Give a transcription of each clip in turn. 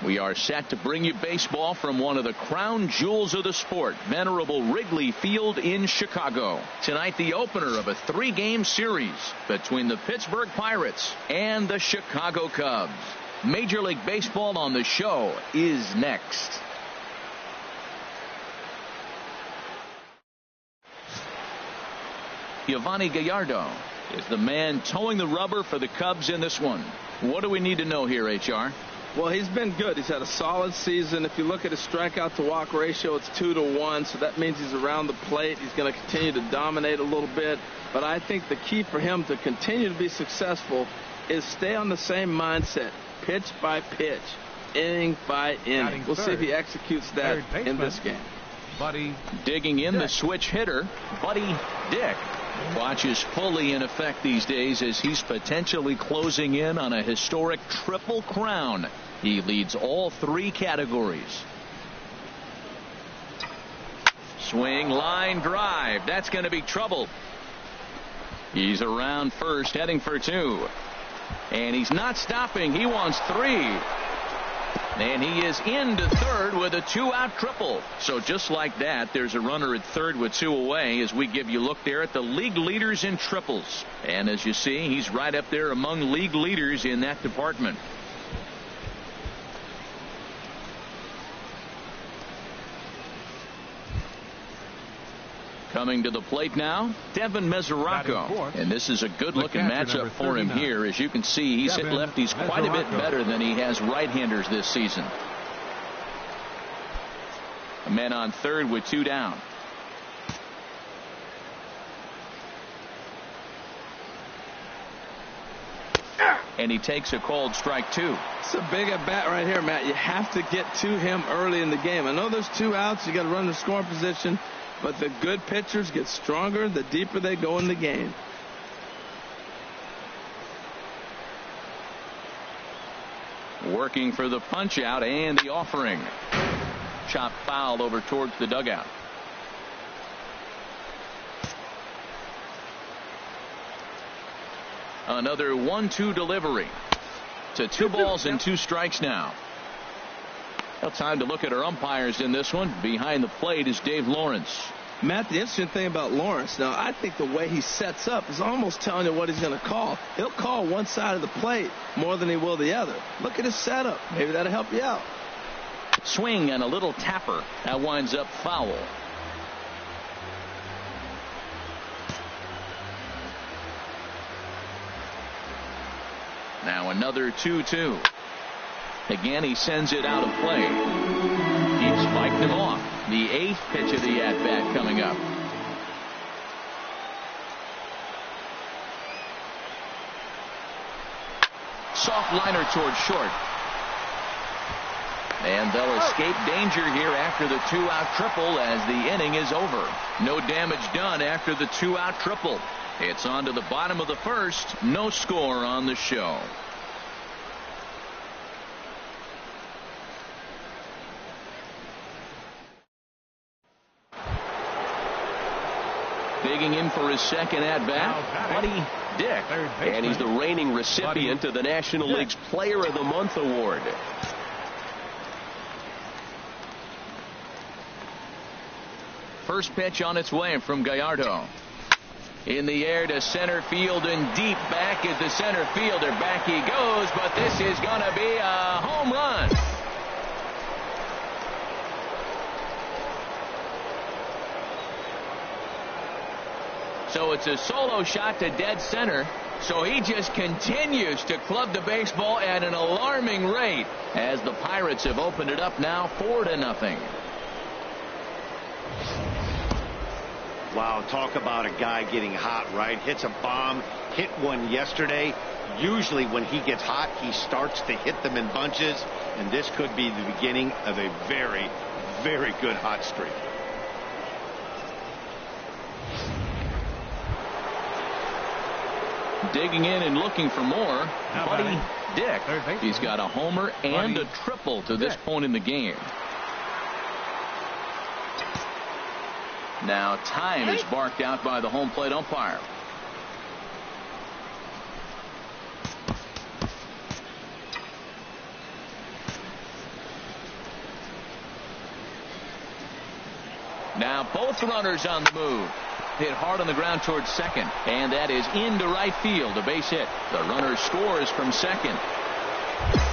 We are set to bring you baseball from one of the crown jewels of the sport, venerable Wrigley Field in Chicago. Tonight, the opener of a 3-game series between the Pittsburgh Pirates and the Chicago Cubs. Major League Baseball on the show is next. Yovani Gallardo is the man towing the rubber for the Cubs in this one. What do we need to know here, HR? Well, he's been good. He's had a solid season. If you look at his strikeout to walk ratio, it's 2-to-1, so that means he's around the plate. He's going to continue to dominate a little bit. But I think the key for him to continue to be successful is stay on the same mindset, pitch by pitch, inning by inning. We'll see if he executes that in this game. Buddy digging in, the switch hitter, Buddy Dick. Watches fully in effect these days as he's potentially closing in on a historic triple crown. He leads all 3 categories. Swing, line, drive. That's going to be trouble. He's around first, heading for 2. And he's not stopping. He wants 3. And he is into third with a 2-out triple. So just like that, there's a runner at third with 2 away as we give you a look there at the league leaders in triples. And as you see, he's right up there among league leaders in that department. Coming to the plate now, Devin Mesoraco. And this is a good-looking matchup for him here. As you can see, he's hit lefties quite a bit better than he has right-handers this season. A man on third with 2 down. And he takes a called strike 2. It's a big at-bat right here, Matt. You have to get to him early in the game. I know there's 2 outs. You got to run the scoring position. But the good pitchers get stronger the deeper they go in the game. Working for the punch out and the offering. Chop foul over towards the dugout. Another 1-2 delivery. To 2 balls and 2 strikes now. Well, time to look at our umpires in this one. Behind the plate is Dave Lawrence. Matt, the interesting thing about Lawrence, now I think the way he sets up is almost telling you what he's going to call. He'll call one side of the plate more than he will the other. Look at his setup. Maybe that'll help you out. Swing and a little tapper. That winds up foul. Now another 2-2. Again, he sends it out of play. He spiked him off. The 8th pitch of the at-bat coming up. Soft liner towards short. And they'll escape danger here after the 2-out triple as the inning is over. No damage done after the 2-out triple. It's on to the bottom of the first. No score on the show. Digging in for his second at-bat, Buddy Dick. And he's the reigning recipient of the National League's Player of the Month award. First pitch on its way from Gallardo. In the air to center field and deep back is the center fielder. Back he goes, but this is going to be a home run. So it's a solo shot to dead center. So he just continues to club the baseball at an alarming rate as the Pirates have opened it up now 4-0. Wow, talk about a guy getting hot, right? Hits a bomb, hit one yesterday. Usually when he gets hot, he starts to hit them in bunches, and this could be the beginning of a very, very good hot streak. Digging in and looking for more, Buddy Dick. He's got a homer and a triple to this point in the game. Now time is barked out by the home plate umpire. Now both runners on the move. Hit hard on the ground towards second, and that is into right field, a base hit. The runner scores from second.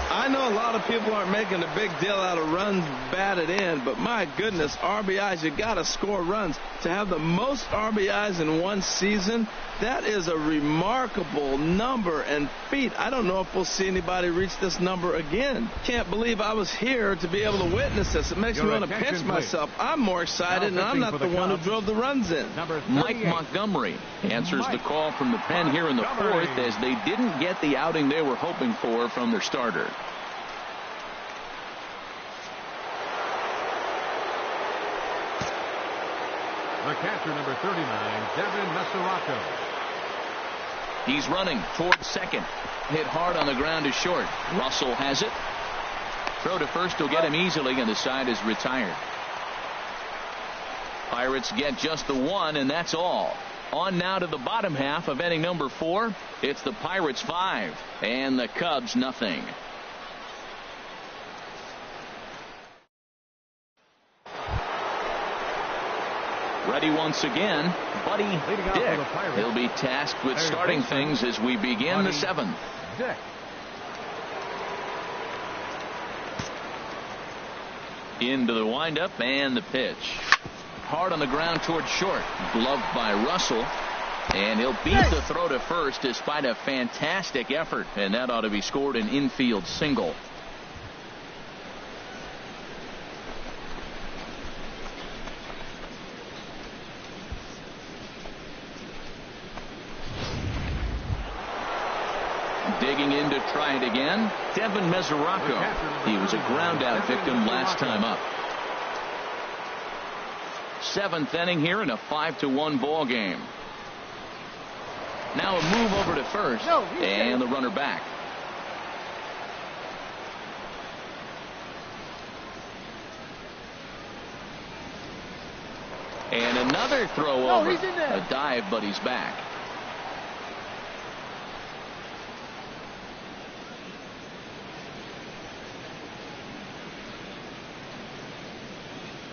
I know a lot of people aren't making a big deal out of runs batted in, but my goodness, RBIs, you got to score runs. To have the most RBIs in one season, that is a remarkable number and feat. I don't know if we'll see anybody reach this number again. Can't believe I was here to be able to witness this. It makes me want to pinch myself. I'm more excited, and I'm not the one who drove the runs in. Mike Montgomery answers the call from the pen here in the fourth, as they didn't get the outing they were hoping for from their starter. The catcher, number 39, Devin Mesoraco. He's running towards second. Hit hard on the ground to short. Russell has it. Throw to first will get him easily, and the side is retired. Pirates get just the one, and that's all. On now to the bottom half of inning number 4. It's the Pirates 5 and the Cubs nothing. Ready once again, Buddy Dick. He'll be tasked with starting things as we begin the 7th. Dick. Into the windup and the pitch. Hard on the ground towards short. Gloved by Russell. And he'll beat the throw to first despite a fantastic effort. And that ought to be scored an infield single. Digging in to try it again, Devin Mesoraco. He was a ground out victim last time up. 7th inning here in a 5-1 ball game. Now a move over to first, and the runner back. And another throw over. A dive, but he's back.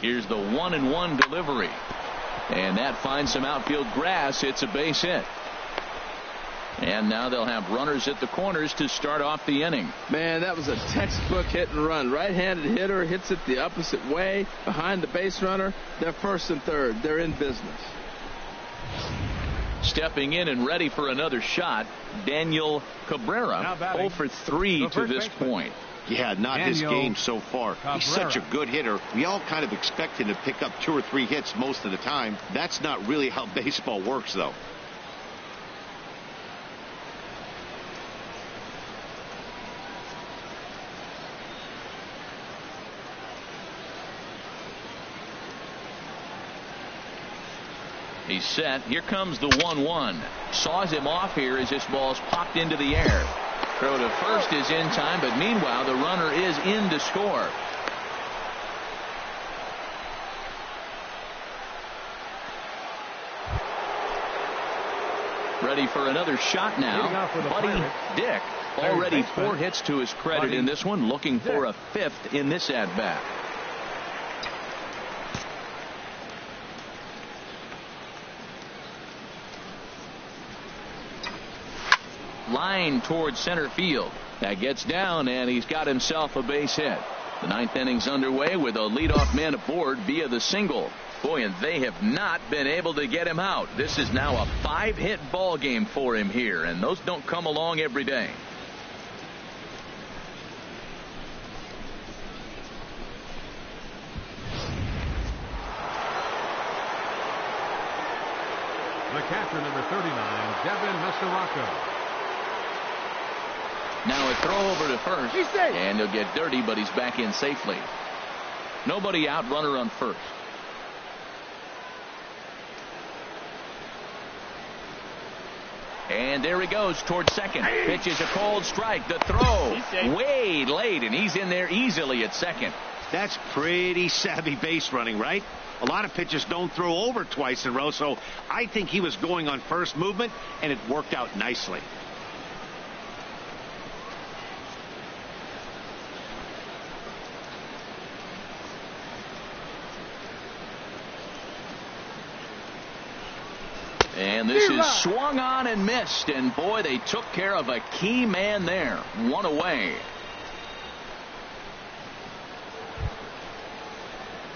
Here's the 1-1 delivery. And that finds some outfield grass. It's a base hit. And now they'll have runners at the corners to start off the inning. Man, that was a textbook hit and run. Right-handed hitter hits it the opposite way behind the base runner. They're first and third. They're in business. Stepping in and ready for another shot, Daniel Cabrera, 0 for 3 to this point. Yeah, not his game so far. He's such a good hitter. We all kind of expect him to pick up 2 or 3 hits most of the time. That's not really how baseball works, though. He's set. Here comes the 1-1. Saws him off here as this ball's popped into the air. Throw to first is in time, but meanwhile the runner is in to score. Ready for another shot now. Buddy Dick, already 4 hits to his credit in this one, looking for a 5th in this at-bat. Line towards center field. That gets down, and he's got himself a base hit. The 9th inning's underway with a leadoff man aboard via the single. Boy, and they have not been able to get him out. This is now a 5-hit ball game for him here, and those don't come along every day. The catcher, number 39, Devin Mesoraco. Now a throw over to first, and he'll get dirty, but he's back in safely. Nobody out, runner on first. And there he goes towards second. Pitches a cold strike. The throw way late, and he's in there easily at second. That's pretty savvy base running, right? A lot of pitchers don't throw over twice in a row, so I think he was going on first movement, and it worked out nicely. And this is swung on and missed. And boy, they took care of a key man there. One away.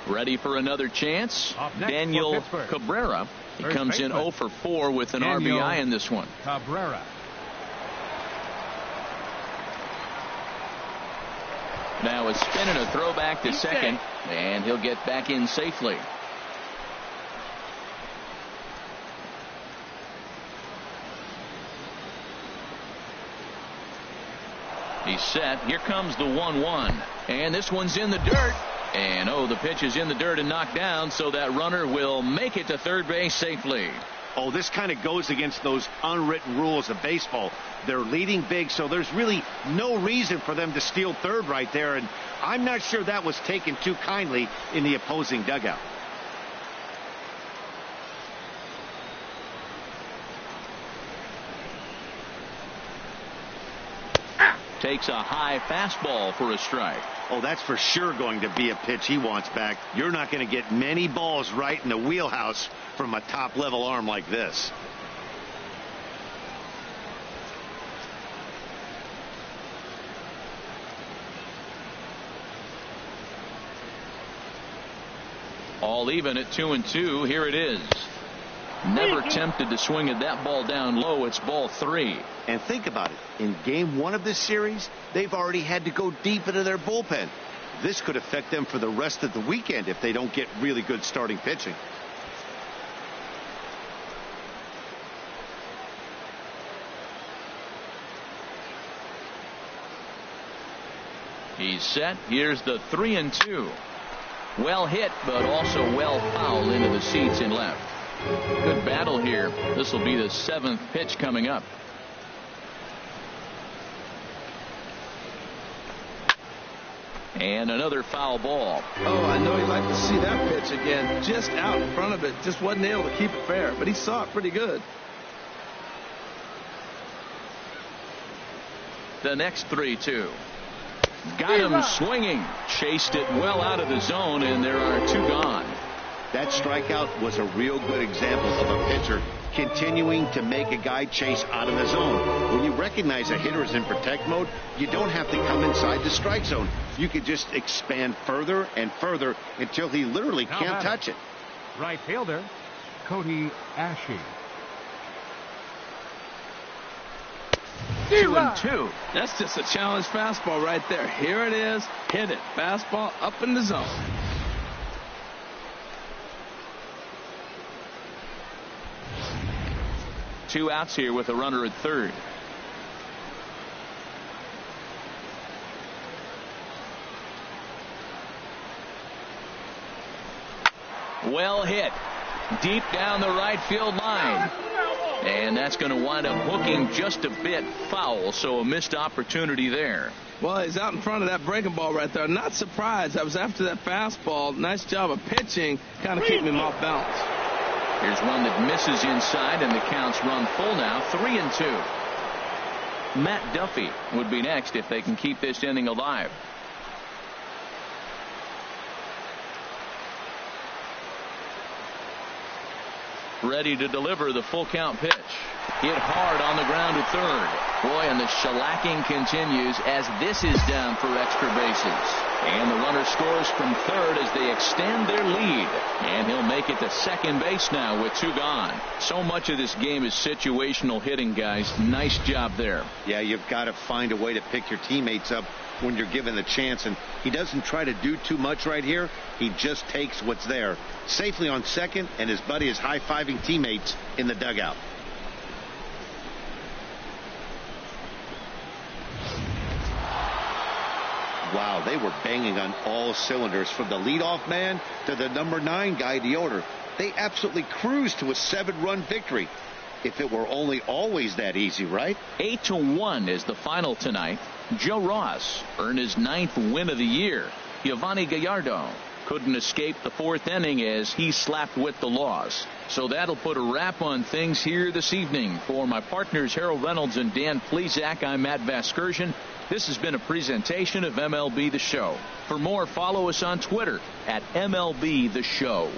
Ready for another chance? Daniel Cabrera. He comes in 0 for 4 with an RBI in this one. Cabrera. Now a spin and a throw back to second, and he'll get back in safely. He's set. Here comes the 1-1. And this one's in the dirt. And oh, the pitch is in the dirt and knocked down, so that runner will make it to third base safely. Oh, this kind of goes against those unwritten rules of baseball. They're leading big, so there's really no reason for them to steal third right there. And I'm not sure that was taken too kindly in the opposing dugout. Takes a high fastball for a strike. Oh, that's for sure going to be a pitch he wants back. You're not going to get many balls right in the wheelhouse from a top-level arm like this. All even at 2-2. Here it is. Never tempted to swing at that ball down low. It's ball 3. And think about it. In game 1 of this series, they've already had to go deep into their bullpen. This could affect them for the rest of the weekend if they don't get really good starting pitching. He's set. Here's the 3-2. Well hit, but also well fouled into the seats in left. Good battle here. This will be the 7th pitch coming up. And another foul ball. Oh, I know he'd like to see that pitch again. Just out in front of it. Just wasn't able to keep it fair, but he saw it pretty good. The next 3-2. Got him swinging. Chased it well out of the zone, and there are 2 gone. That strikeout was a real good example of a pitcher continuing to make a guy chase out of the zone. When you recognize a hitter is in protect mode, you don't have to come inside the strike zone. You can just expand further and further until he literally can't touch it. Right fielder, Cody Ashe. 2-2. That's just a challenge fastball right there. Here it is. Hit it. Fastball up in the zone. Two outs here with a runner at third. Well hit. Deep down the right field line. And that's going to wind up hooking just a bit foul, so a missed opportunity there. Well, he's out in front of that breaking ball right there. Not surprised. I was after that fastball. Nice job of pitching, kind of keeping him off balance. Here's one that misses inside, and the count's run full now, 3-2. Matt Duffy would be next if they can keep this inning alive. Ready to deliver the full count pitch. Hit hard on the ground to third. Boy, and the shellacking continues as this is down for extra bases. And the runner scores from third as they extend their lead. And he'll make it to second base now with 2 gone. So much of this game is situational hitting, guys. Nice job there. Yeah, you've got to find a way to pick your teammates up when you're given the chance, and he doesn't try to do too much right here. He just takes what's there. Safely on second, and his buddy is high-fiving teammates in the dugout. Wow, they were banging on all cylinders from the leadoff man to the number 9 guy, the order. They absolutely cruised to a 7-run victory. If it were only always that easy, right? 8-1 is the final tonight. Joe Ross earned his 9th win of the year. Giovanni Gallardo couldn't escape the 4th inning as he slapped with the loss. So that'll put a wrap on things here this evening. For my partners Harold Reynolds and Dan Plesac, I'm Matt Vasgersian. This has been a presentation of MLB The Show. For more, follow us on Twitter at MLB The Show.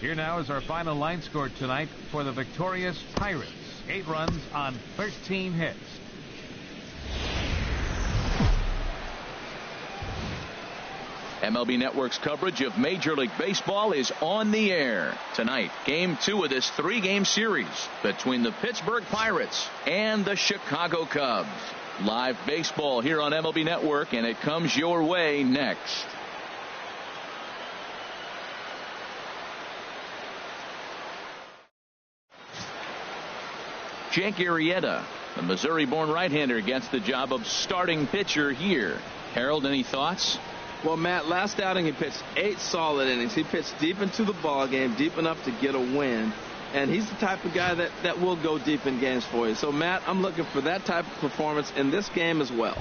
Here now is our final line score tonight for the victorious Pirates. 8 runs on 13 hits. MLB Network's coverage of Major League Baseball is on the air. Tonight, Game 2 of this 3-game series between the Pittsburgh Pirates and the Chicago Cubs. Live baseball here on MLB Network, and it comes your way next. Jake Arrieta, the Missouri-born right-hander, gets the job of starting pitcher here. Harold, any thoughts? Well, Matt, last outing he pitched 8 solid innings. He pitched deep into the ball game, deep enough to get a win. And he's the type of guy that will go deep in games for you. So, Matt, I'm looking for that type of performance in this game as well.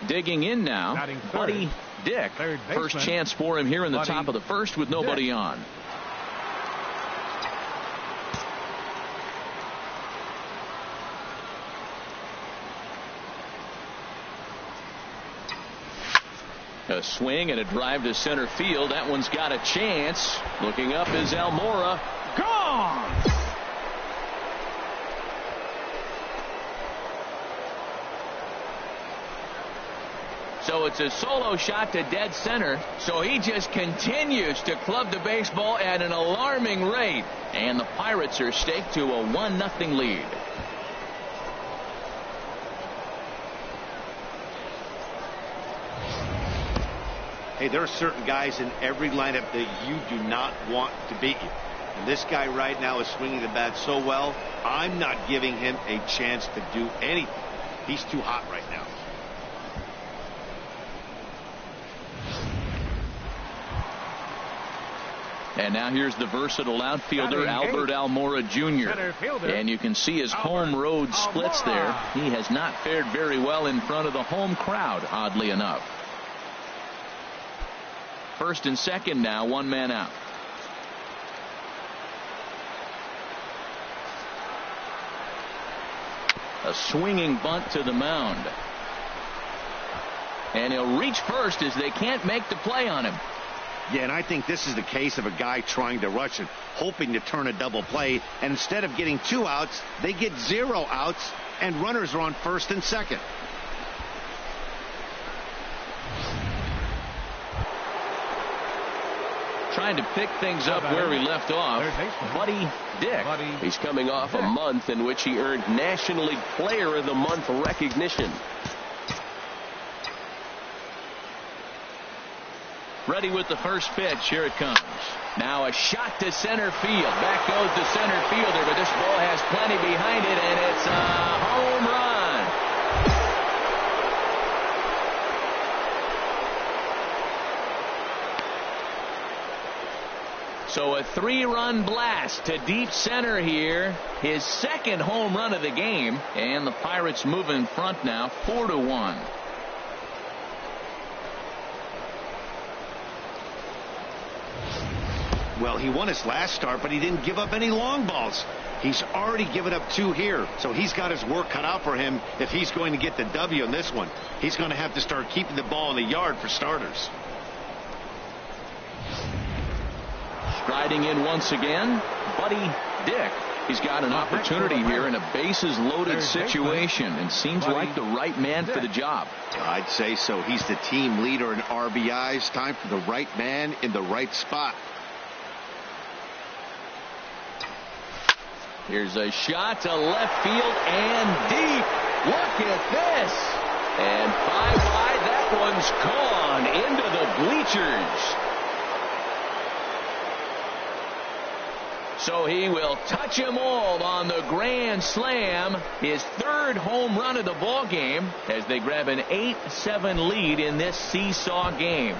Digging in now, Buddy Dick. First chance for him here in the top of the first with nobody on. A swing and a drive to center field. That one's got a chance. Looking up is Almora. Gone! So it's a solo shot to dead center. So he just continues to club the baseball at an alarming rate. And the Pirates are staked to a 1-0 lead. Hey, there are certain guys in every lineup that you do not want to beat you. And this guy right now is swinging the bat so well, I'm not giving him a chance to do anything. He's too hot right now. And now here's the versatile outfielder, Albert Almora Jr. And you can see his home road splits there. He has not fared very well in front of the home crowd, oddly enough. First and second now, 1 man out. A swinging bunt to the mound. And he'll reach first as they can't make the play on him. Yeah, and I think this is the case of a guy trying to rush it, hoping to turn a double play. And instead of getting 2 outs, they get 0 outs, and runners are on first and second. Trying to pick things up where he left off. Buddy Dick. He's coming off a month in which he earned National League Player of the Month recognition. Ready with the first pitch. Here it comes. Now a shot to center field. Back goes the center fielder, but this ball has plenty behind it, and it's a home run. So a 3-run blast to deep center here. His second home run of the game. And the Pirates move in front now 4-1. Well, he won his last start, but he didn't give up any long balls. He's already given up 2 here, so he's got his work cut out for him if he's going to get the W in this one. He's going to have to start keeping the ball in the yard for starters. Striding in once again, Buddy Dick. He's got an opportunity here in a bases-loaded situation and seems like the right man for the job. I'd say so. He's the team leader in RBIs. Time for the right man in the right spot. Here's a shot to left field and deep. Look at this. And bye-bye, that one's gone into the bleachers. So he will touch them all on the grand slam. His 3rd home run of the ball game as they grab an 8-7 lead in this seesaw game.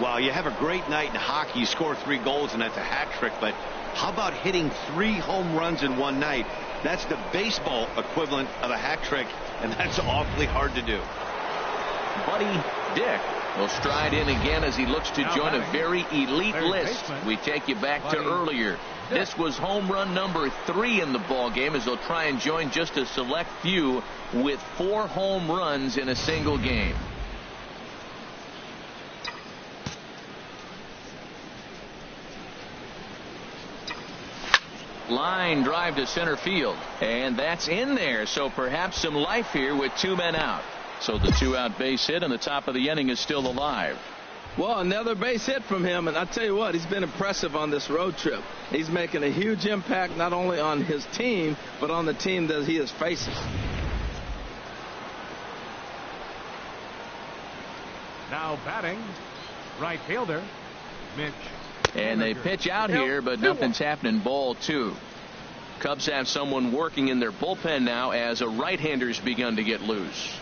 Well, you have a great night in hockey. You score 3 goals, and that's a hat trick. But how about hitting 3 home runs in one night? That's the baseball equivalent of a hat trick, and that's awfully hard to do. Buddy Dick Will stride in again as he looks to join a very elite list. We take you back to earlier. This was home run number 3 in the ball game, as they'll try and join just a select few with 4 home runs in a single game. Line drive to center field, and that's in there. So perhaps some life here with 2 men out. So the 2-out base hit, and the top of the inning is still alive. Well, another base hit from him, and I tell you what, he's been impressive on this road trip. He's making a huge impact not only on his team, but on the team that he is facing. Now batting, right fielder, Mitch. And they pitch out here, but nothing's happening. Ball 2. Cubs have someone working in their bullpen now as a right-hander's begun to get loose.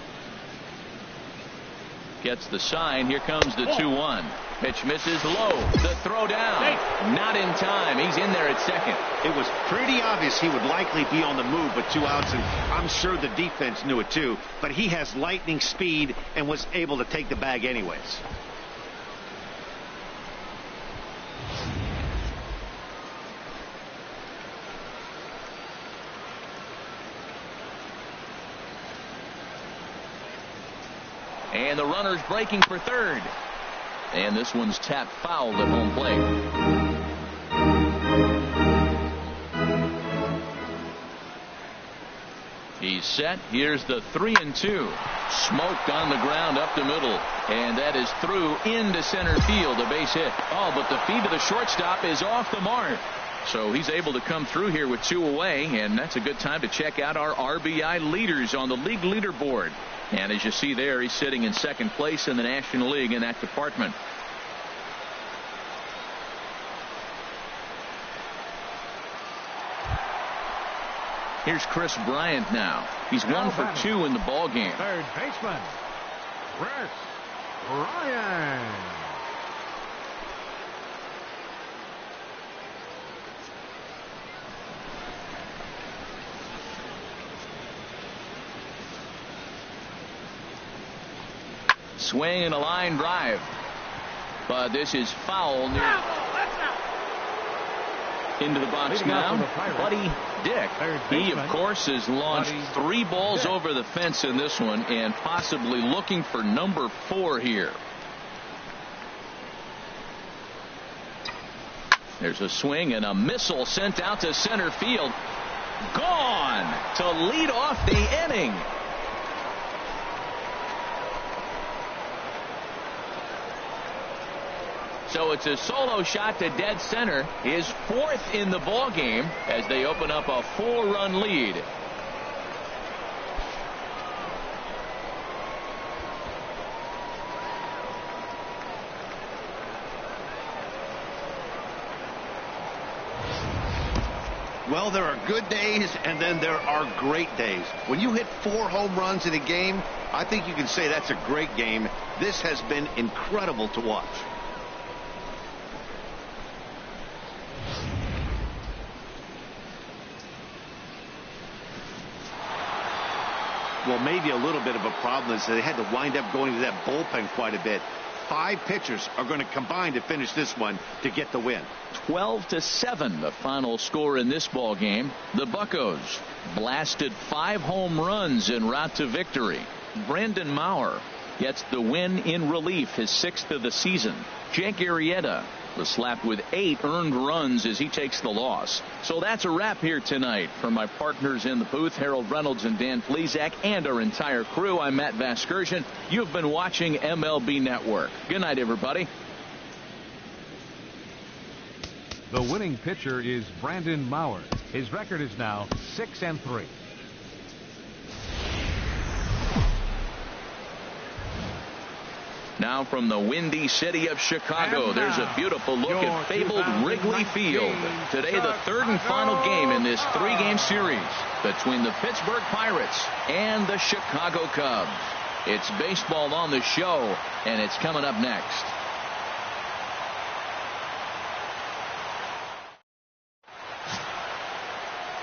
Gets the sign. Here comes the 2-1. Pitch misses low. The throw down. Not in time. He's in there at second. It was pretty obvious he would likely be on the move with 2 outs, and I'm sure the defense knew it too. But he has lightning speed and was able to take the bag anyways. And the runner's breaking for third. And this one's tapped foul at home plate. He's set. Here's the 3-2. Smoked on the ground up the middle. And that is through into center field. A base hit. Oh, but the feed to the shortstop is off the mark. So he's able to come through here with 2 away. And that's a good time to check out our RBI leaders on the league leaderboard. And as you see there, he's sitting in second place in the National League in that department. Here's Chris Bryant now. He's 1 for 2 in the ball game. Third baseman, Chris Bryant. Swing and a line drive. But this is foul. Into the box now, Buddy Dick. He, of course, has launched 3 balls over the fence in this one, and possibly looking for number 4 here. There's a swing and a missile sent out to center field. Gone to lead off the inning. So it's a solo shot to dead center, his 4th in the ball game, as they open up a 4-run lead. Well, there are good days, and then there are great days. When you hit 4 home runs in a game, I think you can say that's a great game. This has been incredible to watch. Well, maybe a little bit of a problem is that they had to wind up going to that bullpen quite a bit. 5 pitchers are going to combine to finish this one to get the win. 12-7, the final score in this ball game. The Buccos blasted 5 home runs en route to victory. Brandon Maurer gets the win in relief, his 6th of the season. Jake Arrieta was slapped with 8 earned runs as he takes the loss. So that's a wrap here tonight. From my partners in the booth, Harold Reynolds and Dan Plesac, and our entire crew, I'm Matt Vasgersian. You've been watching MLB Network. Good night, everybody. The winning pitcher is Brandon Maurer. His record is now 6-3. Now from the windy city of Chicago, there's a beautiful look at fabled Wrigley Field. Today, the 3rd and final game in this 3-game series between the Pittsburgh Pirates and the Chicago Cubs. It's baseball on the show, and it's coming up next.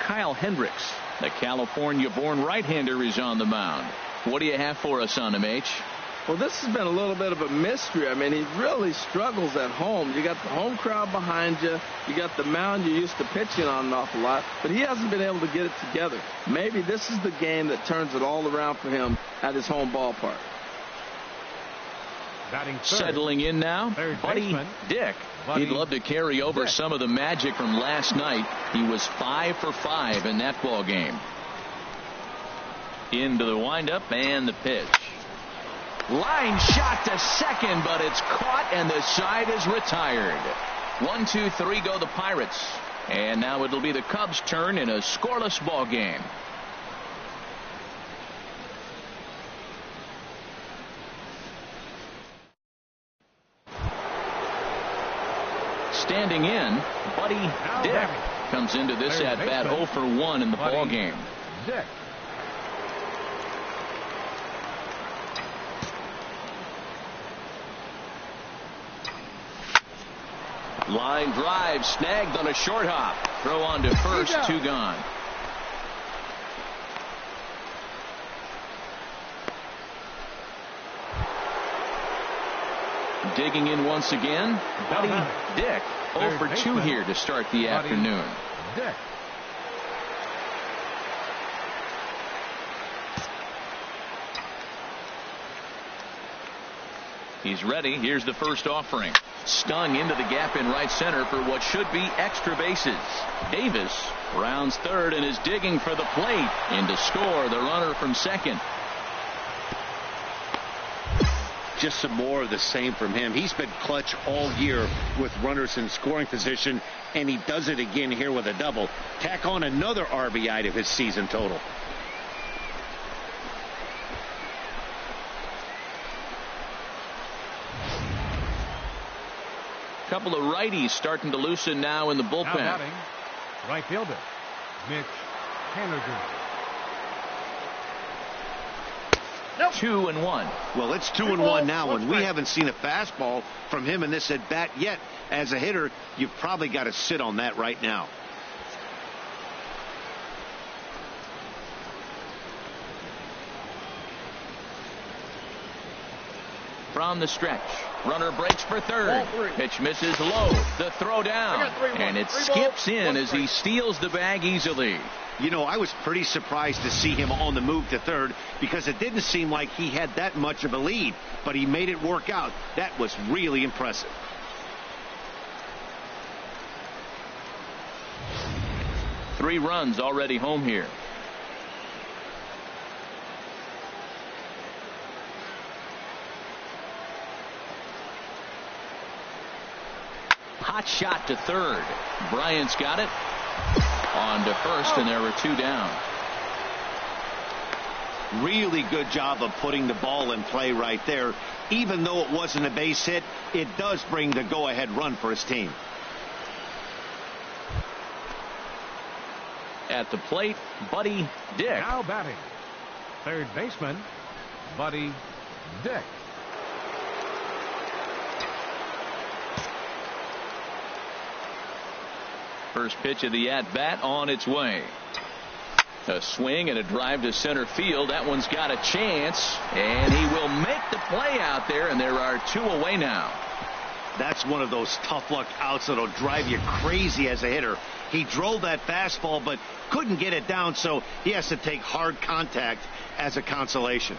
Kyle Hendricks, the California-born right-hander, is on the mound. What do you have for us on him, H? Well, this has been a little bit of a mystery. I mean, he really struggles at home. You got the home crowd behind you. You got the mound you're used to pitching on an awful lot. But he hasn't been able to get it together. Maybe this is the game that turns it all around for him at his home ballpark. Settling in now, Buddy Dick. He'd love to carry over some of the magic from last night. He was 5 for 5 in that ball game. Into the windup and the pitch. Line shot to second, but it's caught and the side is retired. 1, 2, 3 go the Pirates. And now it'll be the Cubs' turn in a scoreless ball game. Standing in, Buddy Dick comes into this at bat 0 for 1 in the ball game. Dick. Line drive snagged on a short hop. Throw on to first, 2 gone. Digging in once again, Buddy Dick. 0 for 2 here to start the afternoon. Dick. He's ready. Here's the first offering. Stung into the gap in right center for what should be extra bases. Davis rounds third and is digging for the plate. In to score the runner from second. Just some more of the same from him. He's been clutch all year with runners in scoring position, and he does it again here with a double. Tack on another RBI to his season total. Couple of righties starting to loosen now in the bullpen. Now batting, right fielder, Mitch Haniger. 2-1. Well, it's 2-1 now, and we haven't seen a fastball from him in this at bat yet. As a hitter, you've probably got to sit on that right now. From the stretch, runner breaks for third. Pitch misses low. The throw down, and it skips in as he steals the bag easily. You know, I was pretty surprised to see him on the move to third because it didn't seem like he had that much of a lead, but he made it work out. That was really impressive. Three runs already home here. Hot shot to third. Bryant's got it. On to first, and there were 2 down. Really good job of putting the ball in play right there. Even though it wasn't a base hit, it does bring the go-ahead run for his team. At the plate, Buddy Dick. Now batting, third baseman, Buddy Dick. First pitch of the at-bat on its way. A swing and a drive to center field. That one's got a chance, and he will make the play out there, and there are 2 away now. That's one of those tough luck outs that'll drive you crazy as a hitter. He drove that fastball but couldn't get it down, so he has to take hard contact as a consolation.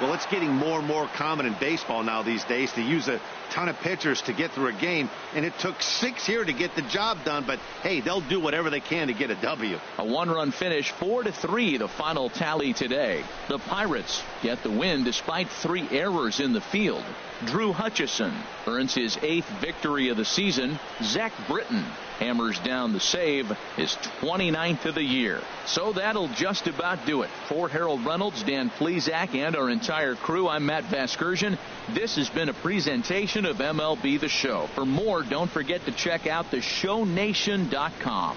Well, it's getting more and more common in baseball now these days to use a ton of pitchers to get through a game, and it took 6 here to get the job done, but hey, they'll do whatever they can to get a W. A 1-run finish, 4-3 the final tally today. The Pirates get the win despite 3 errors in the field. Drew Hutchison earns his 8th victory of the season. Zach Britton hammers down the save, his 29th of the year. So that'll just about do it. For Harold Reynolds, Dan Plesac, and our entire crew, I'm Matt Vasgersian. This has been a presentation of MLB The Show. For more, don't forget to check out theshownation.com.